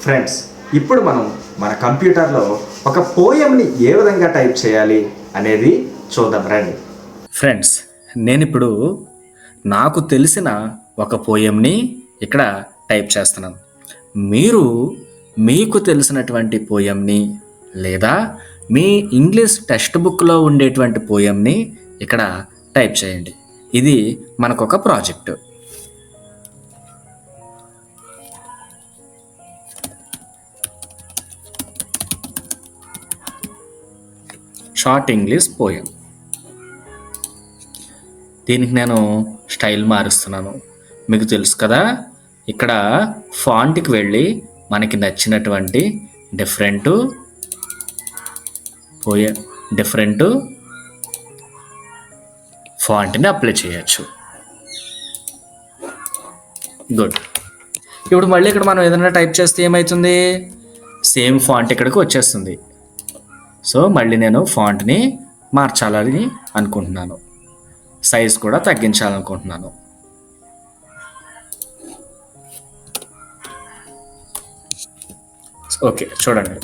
Friends, ఇప్పుడు మనం మన కంప్యూటర్లో ఒక పోయంని ఏ విధంగా టైప్ చేయాలి అనేది చూద్దాం రండి. ఫ్రెండ్స్, నేనిప్పుడు నాకు తెలిసిన ఒక పోయంని ఇక్కడ టైప్ చేస్తున్నాను. మీరు మీకు తెలిసినటువంటి పోయంని లేదా మీ ఇంగ్లీష్ టెక్స్ట్ బుక్లో ఉండేటువంటి పోయంని ఇక్కడ టైప్ చేయండి. ఇది మనకొక ప్రాజెక్టు. Short English poem. దీనికి నేను స్టైల్ మారుస్తున్నాను. మీకు తెలుసు కదా, ఇక్కడ ఫాంట్కి వెళ్ళి మనకి నచ్చినటువంటి డిఫరెంట్ ఫాంట్ని అప్లై చేయొచ్చు. గుడ్. ఇప్పుడు మళ్ళీ ఇక్కడ మనం ఏదైనా టైప్ చేస్తే ఏమవుతుంది? సేమ్ ఫాంట్ ఇక్కడికి వచ్చేస్తుంది. సో మళ్ళీ నేను ఫాంట్ని మార్చాలని అనుకుంటున్నాను. సైజ్ కూడా తగ్గించాలనుకుంటున్నాను. ఓకే, చూడండి.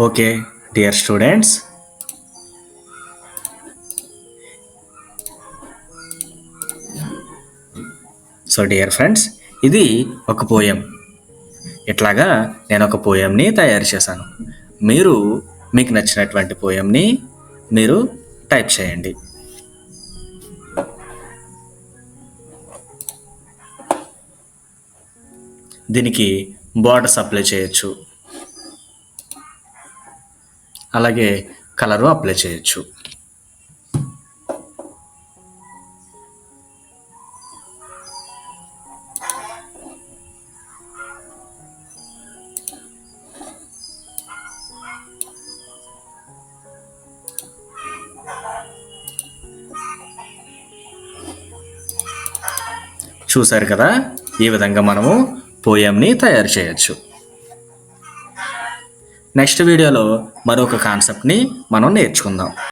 Okay dear students, so dear friends, ఇది ఒక పోయం. ఇట్లాగా నేను ఒక పోయంని తయారు చేశాను. మీరు మీకు నచ్చినటువంటి పోయంని మీరు టైప్ చేయండి. దీనికి బోర్డర్స్ అప్లై చేయొచ్చు, అలాగే కలరు అప్లై చేయొచ్చు. చూశారు కదా, ఈ విధంగా మనము పోయంని తయారు చేయొచ్చు. నెక్స్ట్ వీడియోలో మరొక కాన్సెప్ట్ని మనం నేర్చుకుందాం.